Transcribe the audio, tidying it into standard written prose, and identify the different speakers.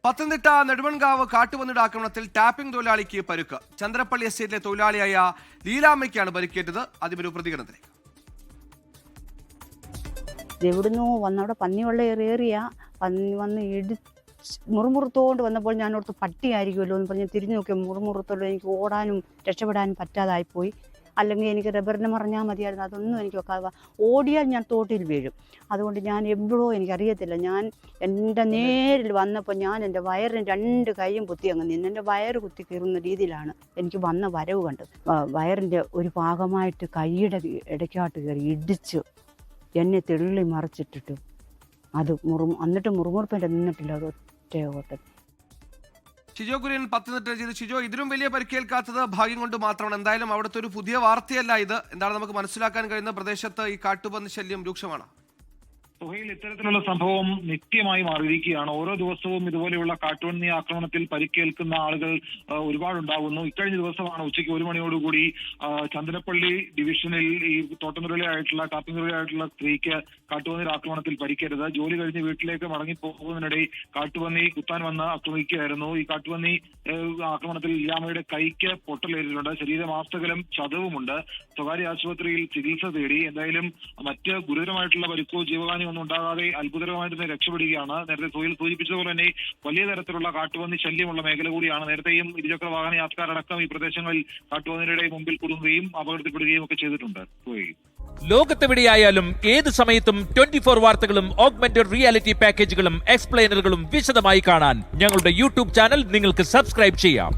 Speaker 1: പത്തനംതിട്ട നെടുമൺകാവ് കാട്ടുപന്നിയുടെ ആക്രമണത്തിൽ ടാപ്പിംഗ് തൊഴിലാളിക്ക് പരുക്ക്. ചന്ദ്രപ്പള്ളി എസ്റ്റേറ്റിലെ തൊഴിലാളിയായ ലീലാമ്മയ്ക്കാണ് പരിക്കേറ്റത്. അതിമൊരു പ്രതികരണത്തിലേക്ക്.
Speaker 2: എവിടുന്നോ വന്നവിടെ പന്നിവെള്ളം ഏറിയ പന്നി വന്ന് മുറുമുറുത്തോണ്ട് വന്നപ്പോൾ ഞാൻ ഓർത്ത് പട്ടിയായിരിക്കുമല്ലോ എന്ന് പറഞ്ഞ് തിരിഞ്ഞു നോക്കിയ മുറുമുറുത്തോണ്ട് എനിക്ക് ഓടാനും രക്ഷപ്പെടാനും പറ്റാതായിപ്പോയി. അല്ലെങ്കിൽ എനിക്ക് റബ്ബറിന് മറിഞ്ഞാൽ മതിയായിരുന്നു. അതൊന്നും എനിക്ക് വെക്കാതെ ഓടിയാൽ ഞാൻ തോട്ടിൽ വീഴും. അതുകൊണ്ട് ഞാൻ എപ്പോഴോ എനിക്കറിയത്തില്ല. ഞാൻ എൻ്റെ നേരിൽ വന്നപ്പോൾ ഞാൻ എൻ്റെ വയറിന് 2 കൈയും കുത്തി അങ്ങ് നിന്ന്. എൻ്റെ വയറ് കുത്തി കയറുന്ന രീതിയിലാണ് എനിക്ക് വന്ന വരവ് കണ്ടത്. വയറിൻ്റെ ഒരു ഭാഗമായിട്ട് കൈയുടെ ഇടയ്ക്കാട്ട് കയറി ഇടിച്ച് എന്നെ തെള്ളി മറിച്ചിട്ടിട്ട് അത് എന്നിട്ട് മുറുമുറുപ്പിൻ്റെ നിന്നിട്ടില്ല. അത് ഒറ്റ ഓട്ടം.
Speaker 1: ഷിജോ കുര്യൻ പത്തനംതിട്ട ചെയ്ത്. ഷിജോ, ഇതിലും വലിയ പരിക്കേൽക്കാത്തത് ഭാഗ്യം കൊണ്ട് മാത്രമാണ്. എന്തായാലും അവിടുത്തെ ഒരു പുതിയ വാർത്തയല്ല ഇത്. എന്താണ് നമുക്ക് മനസ്സിലാക്കാൻ കഴിയുന്ന പ്രദേശത്ത് ഈ കാട്ടുപന്നി ശല്യം രൂക്ഷമാണ്.
Speaker 3: സുഹൈൽ, ഇത്തരത്തിലുള്ള സംഭവം നിത്യമായി മാറിയിരിക്കുകയാണ്. ഓരോ ദിവസവും ഇതുപോലെയുള്ള കാട്ടുപന്നി ആക്രമണത്തിൽ പരിക്കേൽക്കുന്ന ആളുകൾ ഒരുപാടുണ്ടാകുന്നു. ഇക്കഴിഞ്ഞ ദിവസമാണ് ഉച്ചയ്ക്ക് 1 മണിയോടുകൂടി ചന്ദ്രപ്പള്ളി ഡിവിഷനിൽ ഈ തോട്ടമുരളിയായിട്ടുള്ള ടാപ്പിംഗ് സ്ത്രീക്ക് കാട്ടുപന്നിയുടെ ആക്രമണത്തിൽ പരിക്കേറ്റത്. ജോലി കഴിഞ്ഞ് വീട്ടിലേക്ക് മടങ്ങിപ്പോകുന്നതിനിടെ കാട്ടുപന്നി കുത്താൻ വന്ന് ആക്രമിക്കുകയായിരുന്നു. ഈ കാട്ടുപന്നി ആക്രമണത്തിൽ ലീലാമ്മയുടെ കൈക്ക് പൊട്ടലേറ്റിട്ടുണ്ട്. ശരീരമാസകലം ചതവുമുണ്ട്. സ്വകാര്യ ആശുപത്രിയിൽ ചികിത്സ തേടി. എന്തായാലും മറ്റ് ഗുരുതരമായിട്ടുള്ള പരിക്കോ ജീവഹാനി ഒന്നും ഉണ്ടാകാതെ അത്ഭുതകരമായി തന്നെ രക്ഷപ്പെടുകയാണ്. നേരത്തെ സുഹൈൽ സൂചിപ്പിച്ചതുപോലെ തന്നെ വലിയ തരത്തിലുള്ള കാട്ടുപന്നി ശല്യമുള്ള മേഖല കൂടിയാണ്. നേരത്തെയും ഇരുചക്ര വാഹന യാത്രക്കാരടക്കം ഈ പ്രദേശങ്ങളിൽ കാട്ടുപന്നിയുടെ മുമ്പിൽ കുടുങ്ങുകയും അപകടത്തിൽപ്പെടുകയും ഒക്കെ ചെയ്തിട്ടുണ്ട്.
Speaker 4: ലോകത്തെവിടെയായാലും ഏത് സമയത്തും 24 വാർത്തകളും ഓഗ്മെന്റഡ് റിയാലിറ്റി പാക്കേജുകളും എക്സ്പ്ലെയിനറുകളും വിശദമായി കാണാൻ ഞങ്ങളുടെ യൂട്യൂബ് ചാനൽ നിങ്ങൾക്ക് സബ്സ്ക്രൈബ് ചെയ്യാം.